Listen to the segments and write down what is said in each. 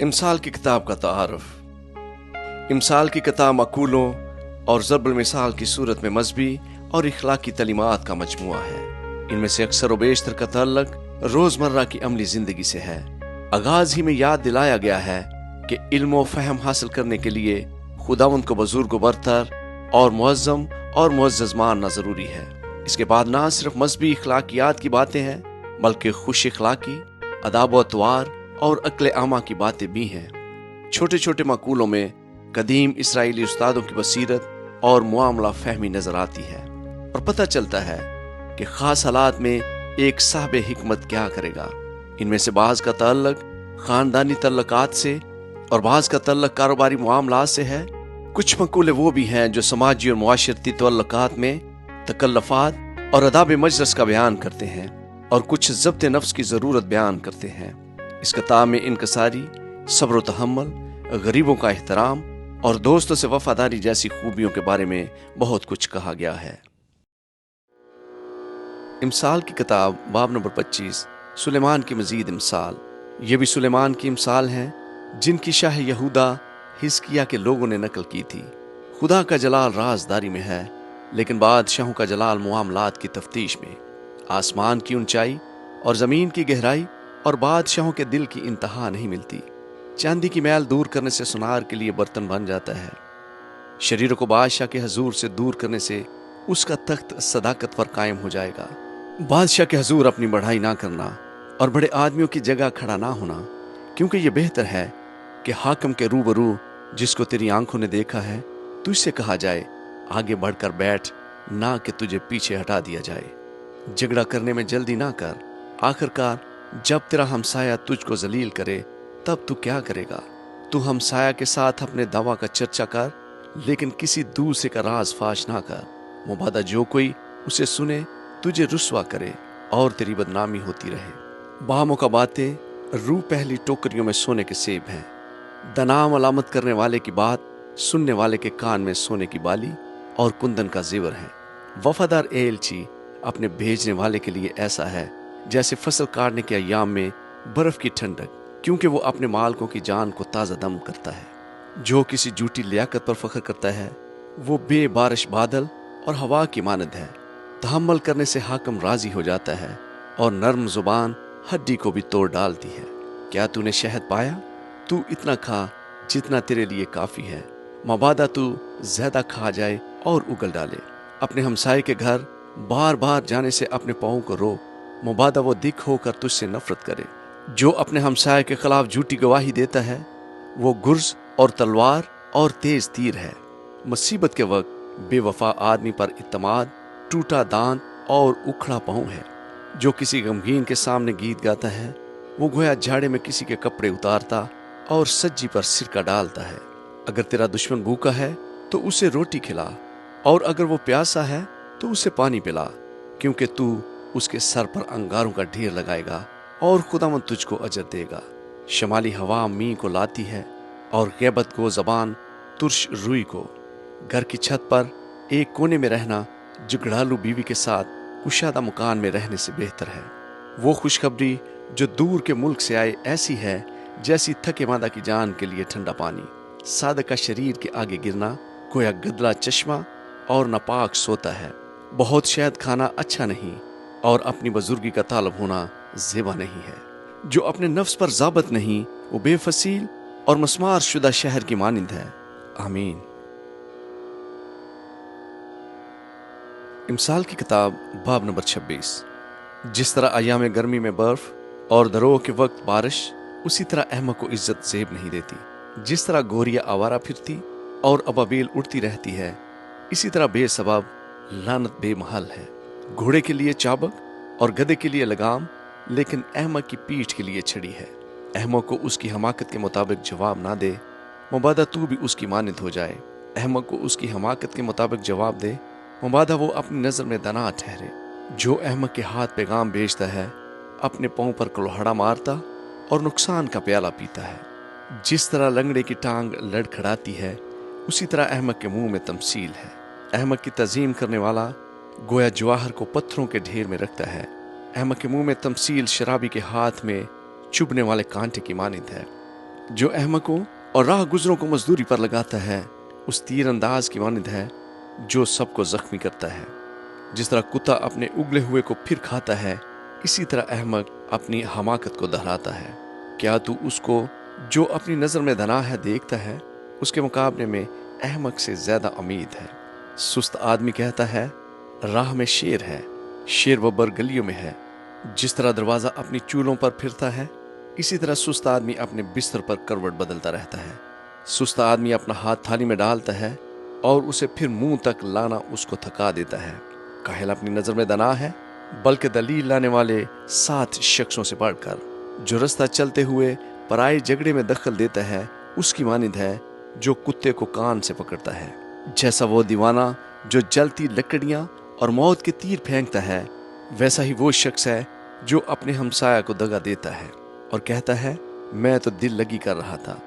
इमसाल की किताब का तारुफ। इमसाल की किताब मकूलों और ज़रबुल मिसाल की सूरत में मजहबी और इखलाकी तलीमात का मजमुआ है। इनमें से अक्सर व बेशतर का तअल्लुक रोज़मर्रा की अमली ज़िंदगी से है। आगाज़ ही में याद दिलाया गया है कि इल्म व फ़हम हासिल करने के लिए खुदावंद को बुज़ुर्ग व बरतर और मुअज़्ज़म और मुअज़्ज़ज़ मानना ज़रूरी है। इसके बाद ना सिर्फ मजहबी इखलाकियात की बातें हैं, बल्कि खुश इखलाकी, अदाब व अतवार और अक्ल आमा की बातें भी हैं। छोटे छोटे मकूलों में कदीम इसराइली उस्तादों की बसीरत और मुआमला फहमी नजर आती है और पता चलता है कि खास हालात में एक साहब हिकमत क्या करेगा। इनमें से बाज़ का तअल्लुक खानदानी तल्लुकात से और बाज़ का तअल्लुक कारोबारी मुआमलात से है। कुछ मकूले वो भी हैं जो समाजी और मुआशरती तअल्लुकात में तकल्लुफ़ात और अदाब मजलिस का बयान करते हैं और कुछ ज़ब्त नफ्स की ज़रूरत बयान करते हैं। इस किताब में इनकसारी, सब्र व तहम्मुल, गरीबों का एहतराम और दोस्तों से वफादारी जैसी खूबियों के बारे में बहुत कुछ कहा गया है। इमसाल की किताब बाब नंबर 25, सुलेमान की मजीद इमसाल। ये भी सुलेमान की इमसाल हैं जिनकी शाह यहूदा हिजकिया के लोगों ने नकल की थी। खुदा का जलाल राजदारी में है, लेकिन बादशाहों का जलाल मुआमलात की तफ्तीश में। आसमान की ऊंचाई और ज़मीन की गहराई और बादशाहों के दिल की इंतहा नहीं मिलती। चांदी की मैल दूर करने से सुनार के लिए बर्तन बन जाता है। शरीर को बादशाह के हजूर से दूर करने से उसका तख्त सदाकत पर कायम हो जाएगा। बादशाह के हजूर अपनी बढ़ाई ना करना और बड़े आदमियों की जगह खड़ा ना होना, क्योंकि ये बेहतर है कि हाकिम के रूबरू जिसको तेरी आंखों ने देखा है तुझसे कहा जाए आगे बढ़कर बैठ, ना कि तुझे पीछे हटा दिया जाए। झगड़ा करने में जल्दी ना कर, आखिरकार जब तेरा हमसाया तुझको जलील करे तब तू क्या करेगा। तू हमसाया के साथ अपने दवा का चर्चा कर, लेकिन किसी दूसरे का राज फाश ना कर। मुबादा जो कोई उसे सुने तुझे रुस्वा करे और तेरी बदनामी होती रहे। बामों का बातें रूह पहली टोकरियों में सोने के सेब हैं। दनाम अलामत करने वाले की बात सुनने वाले के कान में सोने की बाली और कुंदन का जेवर है। वफादार एलची अपने भेजने वाले के लिए ऐसा है जैसे फसल काटने के अय्याम में बर्फ की ठंडक, क्योंकि वो अपने मालकों की जान को ताज़ा दम करता है। जो किसी झूठी लियाकत पर फख्र करता है वो बेबारिश बादल और हवा की मानद है। तहम्मुल करने से हाकिम राजी हो जाता है और नर्म जुबान हड्डी को भी तोड़ डालती है। क्या तूने शहद पाया? तू इतना खा जितना तेरे लिए काफ़ी है। मबादा तू ज्यादा खा जाए और उगल डाले। अपने हमसाये के घर बार बार जाने से अपने पाँव को रोक, मुबादा वो दिख होकर तुझसे नफरत करे। जो अपने हमसाये के खिलाफ झूठी गवाही देता है वो गुर्ज और तलवार और तेज तीर है। मुसीबत के वक्त बेवफा आदमी पर इत्तमाद टूटा दांत और उखड़ा पाँव है। जो किसी गमगीन के सामने गीत गाता है वो गोया झाड़े में किसी के कपड़े उतारता और सज्जी पर सिरका डालता है। अगर तेरा दुश्मन भूखा है तो उसे रोटी खिला, और अगर वो प्यासा है तो उसे पानी पिला, क्योंकि तू उसके सर पर अंगारों का ढेर लगाएगा और खुदावंद तुझको अजर देगा। शमाली हवा मी को लाती है और गैबत को जबान तुर्श रुई को। घर की छत पर एक कोने में रहना जुगड़ालू बीवी के साथ कुशादा मकान में रहने से बेहतर है। वो खुशखबरी जो दूर के मुल्क से आए ऐसी है जैसी थके मादा की जान के लिए ठंडा पानी। सादक का शरीर के आगे गिरना गोया गदला चश्मा और नापाक सोता है। बहुत शहद खाना अच्छा नहीं और अपनी बुजुर्गी का तालब होना ज़ेबा नहीं है। जो अपने नफ्स पर ज़ाबत नहीं वो बेफसील और मस्मार शुदा शहर की मानिंद है। आमीन। इमसाल की किताब बाब नंबर 26। जिस तरह अय्याम गर्मी में बर्फ और दरोह के वक्त बारिश, उसी तरह अहमक को इज्जत ज़ेब नहीं देती। जिस तरह गोरिया आवारा फिरती और अबाबील उड़ती रहती है, इसी तरह बेसबब लानत बेमहल है। घोड़े के लिए चाबक और गधे के लिए लगाम, लेकिन अहमक की पीठ के लिए छड़ी है। अहमक को उसकी हमाकत के मुताबिक जवाब ना दे, मुबादा तू भी उसकी मानित हो जाए। अहमक को उसकी हमाकत के मुताबिक जवाब दे, मुबादा वो अपनी नज़र में दना ठहरे। जो अहमक के हाथ पैगाम भेजता है अपने पाँव पर कुल्हाड़ा मारता और नुकसान का प्याला पीता है। जिस तरह लंगड़े की टांग लड़खड़ाती है, उसी तरह अहमक के मुंह में तमसील है। अहमक की तज़ीम करने वाला गोया जवाहर को पत्थरों के ढेर में रखता है। अहमक के मुंह में तमसील शराबी के हाथ में चुभने वाले कांटे की मानिंद है। جو अहमकों और राह गुजरों को मजदूरी पर लगाता है उस तीर अंदाज की मानिंद है जो सबको जख्मी करता है। जिस तरह कुत्ता अपने उगले हुए को फिर खाता है, इसी तरह अहमक अपनी हमाकत को दोहराता है। क्या तू उसको जो अपनी नज़र में दना है देखता है? उसके मुकाबले में अहमक से ज्यादा उम्मीद है। सुस्त आदमी कहता है राह में शेर है, शेर बब्बर गलियों में है। जिस तरह दरवाजा अपनी चूलों पर फिरता है, इसी तरह सुस्त आदमी अपने बिस्तर पर करवट बदलता रहता है। सुस्त आदमी अपना हाथ थाली में डालता है और उसे फिर मुंह तक लाना उसको थका देता है। काहिल अपनी नजर में दना है, बल्कि दलील लाने वाले 7 शख्सों से बढ़कर। जो रास्ता चलते हुए पराए झगड़े में दखल देता है, उसकी मानिंद है जो कुत्ते को कान से पकड़ता है। जैसा वो दीवाना जो जलती लकड़ियां और मौत के तीर फेंकता है, वैसा ही वो शख्स है जो अपने हमसाया को दगा देता है और कहता है मैं तो दिल लगी कर रहा था।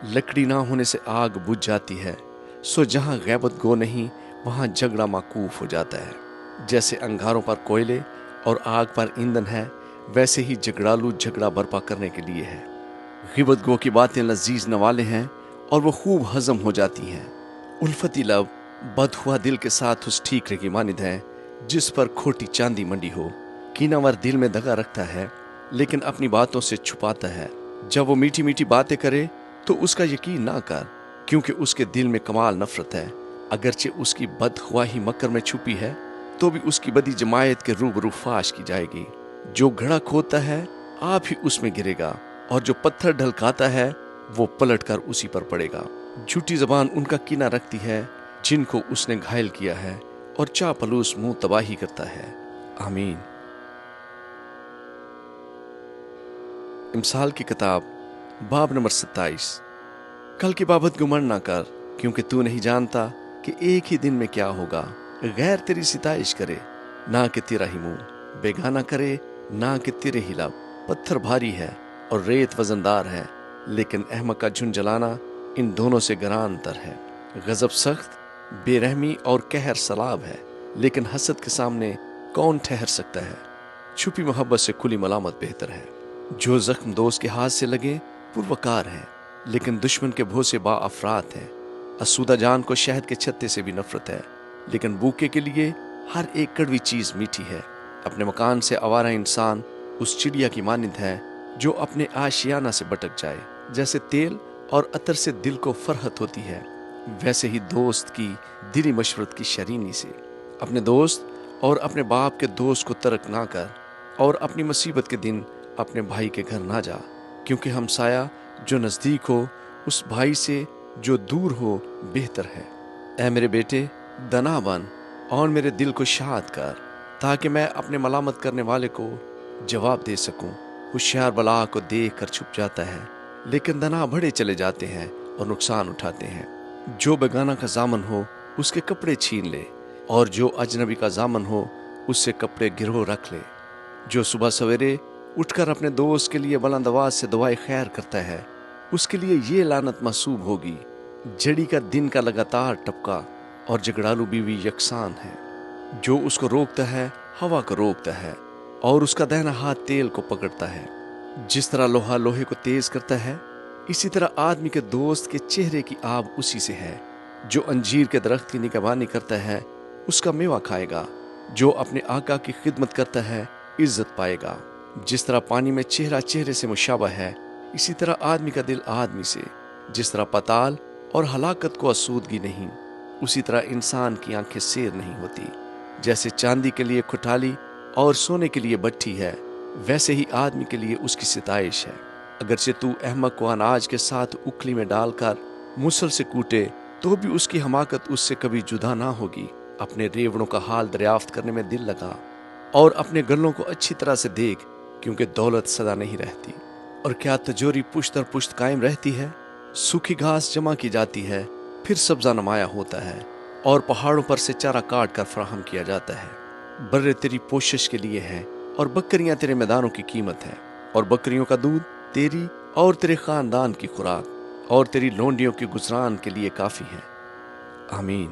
लकड़ी ना होने से आग बुझ जाती है, सो जहां गैबत गो नहीं वहां झगड़ा माकूफ हो जाता है। जैसे अंगारों पर कोयले और आग पर ईंधन है, वैसे ही झगड़ालू झगड़ा बर्पा करने के लिए है। गिबत गो की बातें लजीज नवाले हैं और वो खूब हजम हो जाती हैं। उल्फती लब बद हुआ दिल के साथ उस ठीकरे की मानिद है जिस पर खोटी चांदी मंडी हो। कीनावर दिल में दगा रखता है लेकिन अपनी बातों से छुपाता है। जब वो मीठी मीठी बातें करे तो उसका यकीन ना कर, क्योंकि उसके दिल में कमाल नफरत है। अगरचे उसकी बदख्वाही मकर में छुपी है तो भी उसकी बदी जमायत के रूबरू फाश की जाएगी। जो घड़ा खोदता है आप ही उसमें गिरेगा और जो पत्थर ढलकाता है वो पलट कर उसी पर पड़ेगा। झूठी जबान उनका कीना रखती है जिनको उसने घायल किया है और चापलूस मुंह तबाही करता है। आमीन। इमसाल की किताब बाब नंबर 27। कल की बाबत गुमंड ना कर, क्योंकि तू नहीं जानता कि एक ही दिन में क्या होगा। गैर तेरी सिताइश करे ना कि तेरा ही मुंह, बेगाना करे ना कि तेरे ही लब। पत्थर भारी है और रेत वजनदार है, लेकिन अहमक का झुंझलाना इन दोनों से गरान तर है। गजब सख्त, बेरहमी और कहर सलाब है, लेकिन हसद के सामने कौन ठहर सकता है। छुपी मोहब्बत से खुली मलामत बेहतर है। जो जख्म दोस्त के हाथ से लगे पुरवकार है, लेकिन दुश्मन के भोसे बा अफरात है। असूदा जान को शहद के छत्ते से भी नफरत है, लेकिन भूखे के लिए हर एक कड़वी चीज मीठी है। अपने मकान से आवारा इंसान उस चिड़िया की मानिंद है जो अपने आशियाना से भटक जाए। जैसे तेल और अतर से दिल को फरहत होती है, वैसे ही दोस्त की दिली मशवरत की शरीनी से। अपने दोस्त और अपने बाप के दोस्त को तर्क ना कर और अपनी मुसीबत के दिन अपने भाई के घर ना जा, क्योंकि हमसाया जो नज़दीक हो उस भाई से जो दूर हो बेहतर है। ऐ मेरे बेटे, दना बन और मेरे दिल को शाद कर, ताकि मैं अपने मलामत करने वाले को जवाब दे सकूं। होशियार बला को देख कर छुप जाता है, लेकिन दना बड़े चले जाते हैं और नुकसान उठाते हैं। जो बेगाना का जामन हो उसके कपड़े छीन ले, और जो अजनबी का जामन हो उससे कपड़े गिरहो रख ले। जो सुबह सवेरे उठकर अपने दोस्त के लिए बुलंद आवाज से दुआए खैर करता है, उसके लिए ये लानत मसूब होगी। जड़ी का दिन का लगातार टपका और झगड़ालू बीवी यकसान है। जो उसको रोकता है हवा को रोकता है, और उसका दाहिना हाथ तेल को पकड़ता है। जिस तरह लोहा लोहे को तेज करता है, इसी तरह आदमी के दोस्त के चेहरे की आब उसी से है। जो अंजीर के दरख्त की निगहबानी करता है उसका मेवा खाएगा। जो अपने आका की खिदमत करता है इज्जत पाएगा। जिस तरह पानी में चेहरा चेहरे से मुशाबह है, इसी तरह आदमी का दिल आदमी से। जिस तरह पताल और हलाकत को आसूदगी नहीं, उसी तरह इंसान की आंखें सेर नहीं होती। जैसे चांदी के लिए खुटाली और सोने के लिए भट्ठी है, वैसे ही आदमी के लिए उसकी सिताइश है। अगरचे तू अहमक को अनाज के साथ उखली में डालकर मुसल से कूटे, तो भी उसकी हमाकत उससे कभी जुदा ना होगी। अपने रेवड़ों का हाल दरियाफ्त करने में दिल लगा और अपने गलों को अच्छी तरह से देख, क्योंकि दौलत सदा नहीं रहती। और क्या तिजोरी पुश्त और पुश्त कायम रहती है? सूखी घास जमा की जाती है, फिर सब्जा नमाया होता है, और पहाड़ों पर से चारा काट कर फराहम किया जाता है। बर्रे तेरी पोशिश के लिए है और बकरियां तेरे मैदानों की कीमत है। और बकरियों का दूध तेरी और तेरे खानदान की खुराक और तेरी लोंडियों की गुजरान के लिए काफी है। आमीन।